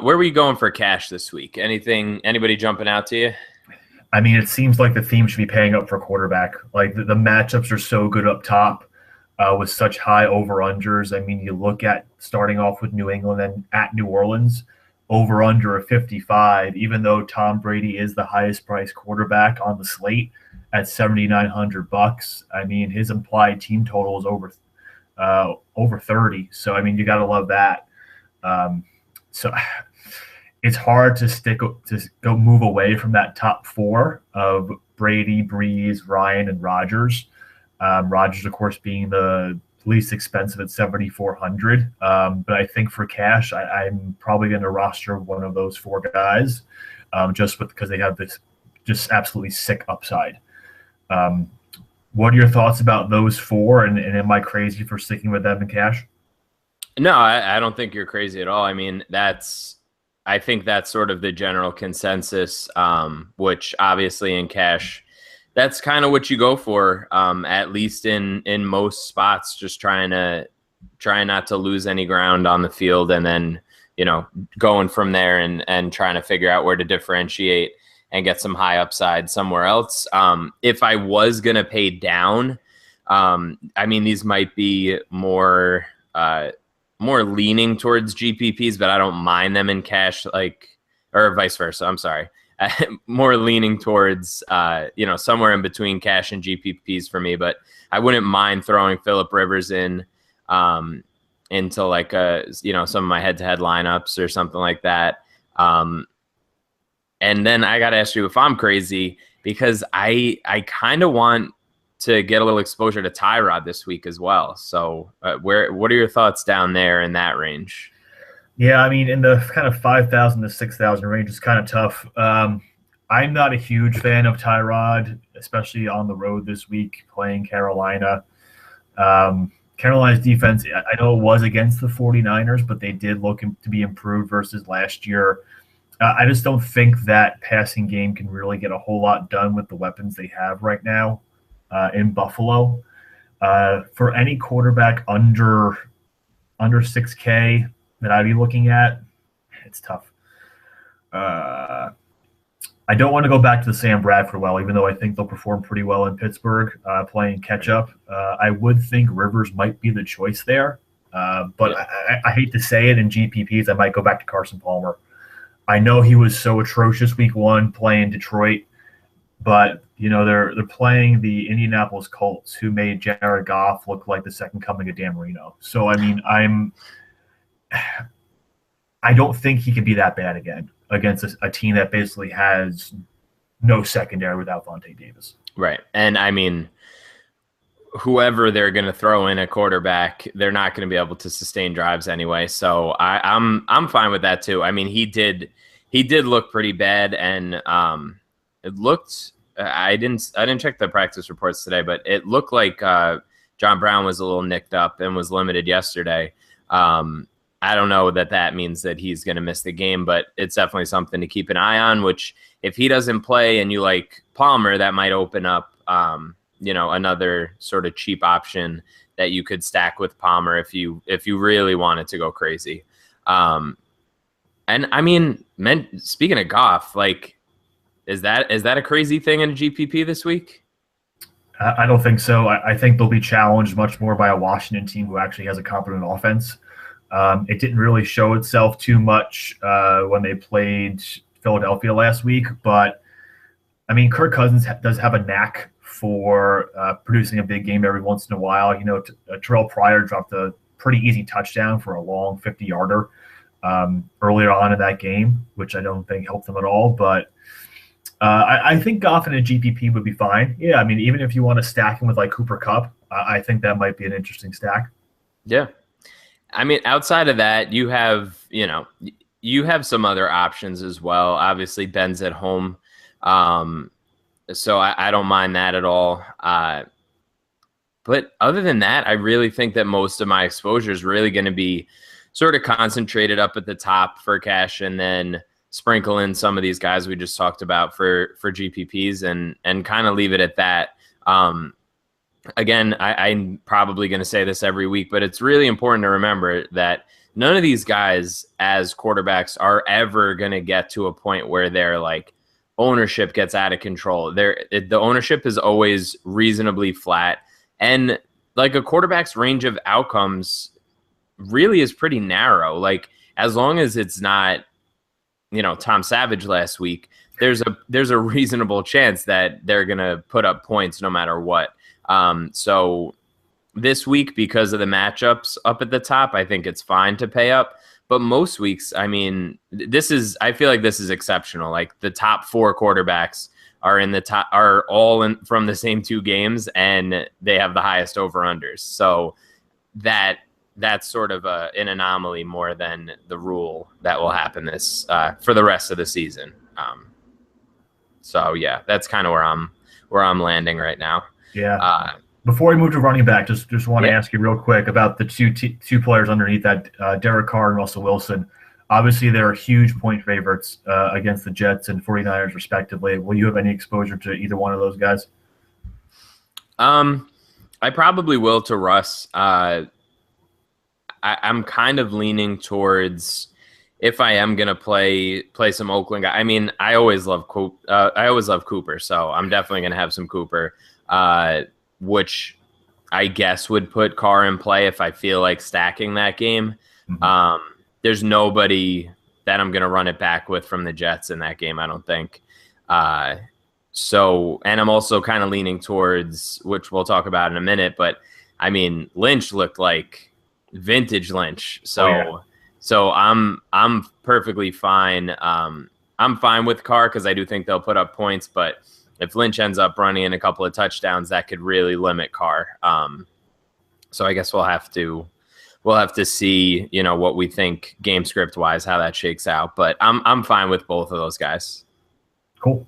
Where were you going for cash this week? Anybody jumping out to you? I mean, it seems like the theme should be paying up for quarterback. Like the matchups are so good up top with such high over-unders. I mean, you look at starting off with New England and at New Orleans, over-under of 55, even though Tom Brady is the highest priced quarterback on the slate at $7,900. I mean, his implied team total is over 30. So, I mean, you got to love that. So it's hard to go move away from that top four of Brady, Breeze, Ryan, and Rodgers. Rodgers, of course, being the least expensive at 7,400. But I think for cash, I'm probably going to roster one of those four guys, because they have this just absolutely sick upside. What are your thoughts about those four? And am I crazy for sticking with them in cash? No, I don't think you're crazy at all. I mean, I think that's sort of the general consensus, which obviously in cash, that's kind of what you go for, at least in most spots, just trying not to lose any ground on the field, and then, going from there and trying to figure out where to differentiate and get some high upside somewhere else. If I was going to pay down, I mean, these might be more leaning towards GPPs, but I don't mind them in cash, or vice versa. I'm sorry. More leaning towards, somewhere in between cash and GPPs for me, but I wouldn't mind throwing Phillip Rivers into some of my head-to-head lineups or something like that. And then I got to ask you if I'm crazy, because I kind of want to get a little exposure to Tyrod this week as well. So what are your thoughts down there in that range? Yeah, I mean, in the kind of 5,000 to 6,000 range, it's kind of tough. I'm not a huge fan of Tyrod, especially on the road this week playing Carolina. Carolina's defense, I know it was against the 49ers, but they did look to be improved versus last year. I just don't think that passing game can really get a whole lot done with the weapons they have right now in Buffalo. For any quarterback under 6K that I'd be looking at, it's tough. I don't want to go back to the Sam Bradford well, even though I think they'll perform pretty well in Pittsburgh playing catch-up. I would think Rivers might be the choice there. But I hate to say it, in GPPs, I might go back to Carson Palmer. I know he was so atrocious week one playing Detroit, but they're playing the Indianapolis Colts, who made Jared Goff look like the second coming of Dan Marino. So I mean, I don't think he can be that bad again against a team that basically has no secondary without Vontae Davis. Right, and I mean, whoever they're going to throw in a quarterback, they're not going to be able to sustain drives anyway. So I'm fine with that too. I mean, he did look pretty bad, and it looked. I didn't check the practice reports today, but it looked like John Brown was a little nicked up and was limited yesterday. I don't know that means that he's going to miss the game, but it's definitely something to keep an eye on. Which, if he doesn't play and you like Palmer, that might open up another sort of cheap option that you could stack with Palmer if you really wanted to go crazy. And I mean, speaking of Goff, is that a crazy thing in a GPP this week? I don't think so. I think they'll be challenged much more by a Washington team who actually has a competent offense. It didn't really show itself too much when they played Philadelphia last week, but I mean, Kirk Cousins does have a knack for producing a big game every once in a while. Terrell Pryor dropped a pretty easy touchdown for a long 50-yarder earlier on in that game, which I don't think helped them at all. But I think Goff in a GPP would be fine. Yeah, I mean, even if you want to stack him with like Cooper Kupp, I think that might be an interesting stack. Yeah. I mean, outside of that, you have some other options as well. Obviously, Ben's at home. So I don't mind that at all. But other than that, I really think that most of my exposure is really going to be sort of concentrated up at the top for cash, and then sprinkle in some of these guys we just talked about for GPPs, and kind of leave it at that. Again, I'm probably going to say this every week, but it's really important to remember that none of these guys as quarterbacks are ever going to get to a point where they're like ownership gets out of control. The ownership is always reasonably flat, and like a quarterback's range of outcomes really is pretty narrow. Like as long as it's not, Tom Savage last week, there's a reasonable chance that they're going to put up points no matter what. So this week, because of the matchups up at the top, I think it's fine to pay up. But most weeks, I mean, I feel like this is exceptional. Like the top 4 quarterbacks are all in from the same 2 games, and they have the highest over-unders. So that's sort of an anomaly more than the rule that will happen this for the rest of the season. So yeah, that's kind of where I'm landing right now. Yeah. Before we move to running back, just want to ask you real quick about the two players underneath that, Derek Carr and Russell Wilson. Obviously, they're huge point favorites against the Jets and 49ers, respectively. Will you have any exposure to either one of those guys? I probably will to Russ. I'm kind of leaning towards, if I am gonna play some Oakland guy. I mean, I always love Cooper, so I'm definitely gonna have some Cooper, which I guess would put Carr in play if I feel like stacking that game. Mm-hmm. There's nobody that I'm gonna run it back with from the Jets in that game, I don't think. So, and I'm also kind of leaning towards, which we'll talk about in a minute, but I mean, Lynch looked like vintage Lynch. So, So I'm perfectly fine. I'm fine with Carr because I do think they'll put up points, but if Lynch ends up running in a couple of touchdowns, that could really limit Carr. So I guess we'll have to see, what we think game script wise, how that shakes out. But I'm fine with both of those guys. Cool.